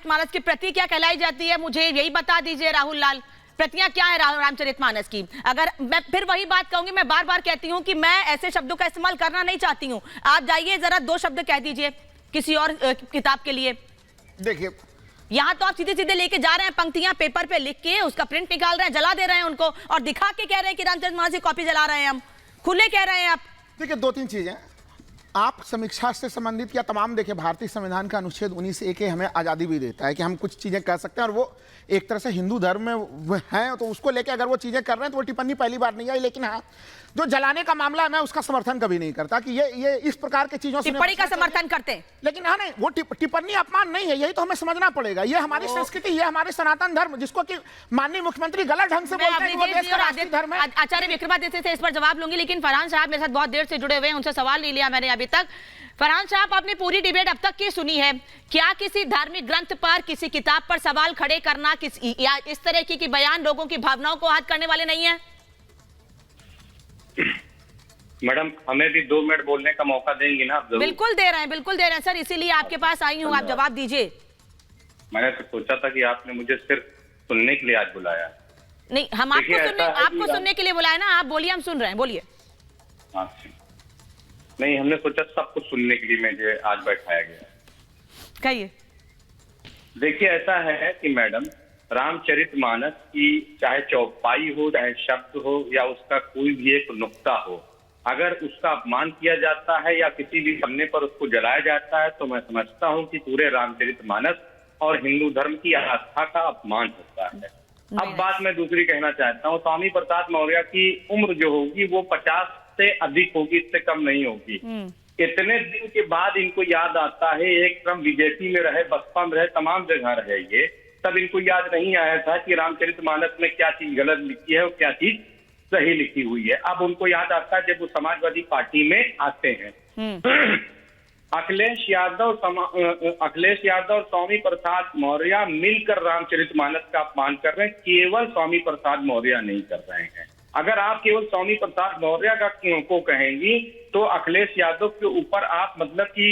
रामचरितमानस की प्रति क्या कहलाई जाती है, मुझे यही बता दीजिए राहुल लाल, प्रतियां क्या है रामचरितमानस की? अगर मैं फिर वही बात कहूंगी, मैं बार बार कहती हूँ कि मैं ऐसे शब्दों का इस्तेमाल करना नहीं चाहती हूँ। आप जाइए जरा 2 शब्द कह दीजिए किसी और किताब के लिए। देखिए, यहाँ तो आप सीधे सीधे लेके जा रहे हैं, पंक्तियां पेपर पे लिख के उसका प्रिंट निकाल रहे हैं, जला दे रहे हैं उनको और दिखा के कह रहे हैं कि रामचरितमानस की कॉपी जला रहे हैं हम, खुले कह रहे हैं आप। देखिए 2-3 चीजें आप समीक्षा से संबंधित या तमाम, देखिए भारतीय संविधान का अनुच्छेद 19(1) हमें आज़ादी भी देता है कि हम कुछ चीज़ें कर सकते हैं, और वो एक तरह से हिंदू धर्म में वो हैं, तो उसको लेके अगर वो चीज़ें कर रहे हैं तो वो टिप्पणी पहली बार नहीं आई। लेकिन हाँ, जो जलाने का मामला है, मैं उसका समर्थन कभी नहीं करता कि ये इस प्रकार की चीज़ों से टिप्पणी का समर्थन करते हैं। लेकिन हाँ, नहीं, वो टिप्पणी अपमान नहीं है, यही तो हमें समझना पड़ेगा। ये हमारी संस्कृति, ये हमारे सनातन धर्म, जिसको कि माननीय मुख्यमंत्री गलत ढंग से बोलते हैं कि वो देश का राष्ट्रीय धर्म है। आचार्य विक्रमादित्य से इस पर जवाब लूंगी, लेकिन फरहान साहब मेरे साथ बहुत देर से जुड़े हुए हैं, उनसे सवाल नहीं लिया मैंने अभी तक। फरहान साहब, आपने पूरी डिबेट अब तक की सुनी है, क्या किसी धार्मिक ग्रंथ पर, किसी किताब पर सवाल खड़े करना या इस तरह की बयान लोगों की भावनाओं को आहत करने वाले नहीं है? मैडम, हमें भी 2 मिनट बोलने का मौका देंगी ना आप? बिल्कुल दे रहे हैं, बिल्कुल दे रहे हैं सर, इसीलिए आपके पास आई हूँ, आप जवाब दीजिए। मैंने तो सोचा था कि आपने मुझे सिर्फ सुनने के लिए आज बुलाया। नहीं, हम आपको सुनने के लिए बुलाए ना, आप बोलिए, हम सुन रहे हैं, बोलिए। नहीं, हमने सोचा सब कुछ सुनने के लिए मुझे आज बैठाया गया। कहिए। देखिए, ऐसा है कि मैडम, रामचरितमानस की चाहे चौपाई हो, चाहे शब्द हो, या उसका कोई भी एक नुक्ता हो, अगर उसका अपमान किया जाता है या किसी भी पन्ने पर उसको जलाया जाता है, तो मैं समझता हूँ कि पूरे रामचरितमानस और हिंदू धर्म की आस्था का अपमान होता है। अब बात मैं दूसरी कहना चाहता हूँ, स्वामी प्रसाद मौर्य की उम्र जो होगी वो 50 से अधिक होगी, इससे कम नहीं होगी। इतने दिन के बाद इनको याद आता है, एक क्रम बीजेपी में रहे, बसपा में रहे, तमाम जगह रहे ये, तब इनको याद नहीं आया था कि रामचरितमानस में क्या चीज गलत लिखी है और क्या चीज सही लिखी हुई है। अब उनको याद आता है जब वो समाजवादी पार्टी में आते हैं। अखिलेश यादव और स्वामी प्रसाद मौर्य मिलकर रामचरितमानस का अपमान कर रहे हैं, केवल स्वामी प्रसाद मौर्य नहीं कर रहे हैं। अगर आप केवल स्वामी प्रसाद मौर्य को कहेंगी तो अखिलेश यादव के ऊपर आप मतलब कि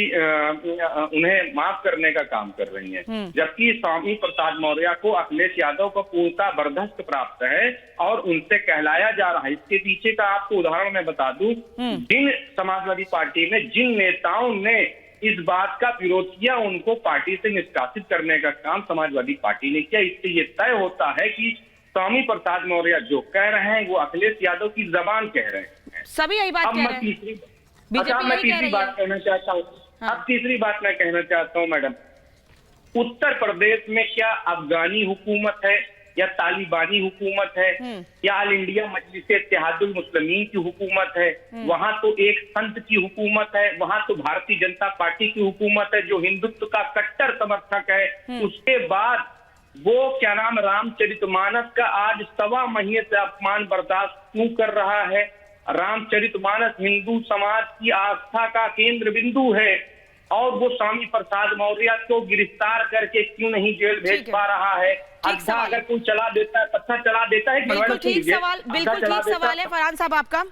उन्हें माफ करने का काम कर रही हैं, जबकि स्वामी प्रसाद मौर्य को अखिलेश यादव का पूर्णतः बर्दाश्त प्राप्त है और उनसे कहलाया जा रहा है। इसके पीछे का आपको उदाहरण मैं बता दूं, जिन समाजवादी पार्टी में जिन नेताओं ने इस बात का विरोध किया, उनको पार्टी से निष्कासित करने का काम समाजवादी पार्टी ने किया। इससे ये तय होता है कि स्वामी प्रसाद मौर्य जो कह रहे हैं वो अखिलेश यादव की जबान कह रहे हैं। सभी यही बात कह रहे हैं। मैं तीसरी बात कहना चाहता हूँ। अब तीसरी बात मैं कहना चाहता हूँ मैडम, उत्तर प्रदेश में क्या अफगानी हुकूमत है या तालिबानी हुकूमत है या ऑल इंडिया मजलिस इत्तेहादुल मुस्लिमीन की हुकूमत है? वहां तो एक संत की हुकूमत है, वहां तो भारतीय जनता पार्टी की हुकूमत है जो हिंदुत्व का कट्टर समर्थक है। उसके बाद वो क्या नाम रामचरितमानस का आज 1.25 महीने से अपमान बर्दाश्त क्यों कर रहा है? रामचरितमानस हिंदू समाज की आस्था का केंद्र बिंदु है और वो स्वामी प्रसाद मौर्य को गिरफ्तार करके क्यों नहीं जेल भेज पा रहा है? अगर कोई चला देता है, पत्थर चला देता है। बिल्कुल ठीक सवाल है फरहान साहब आपका।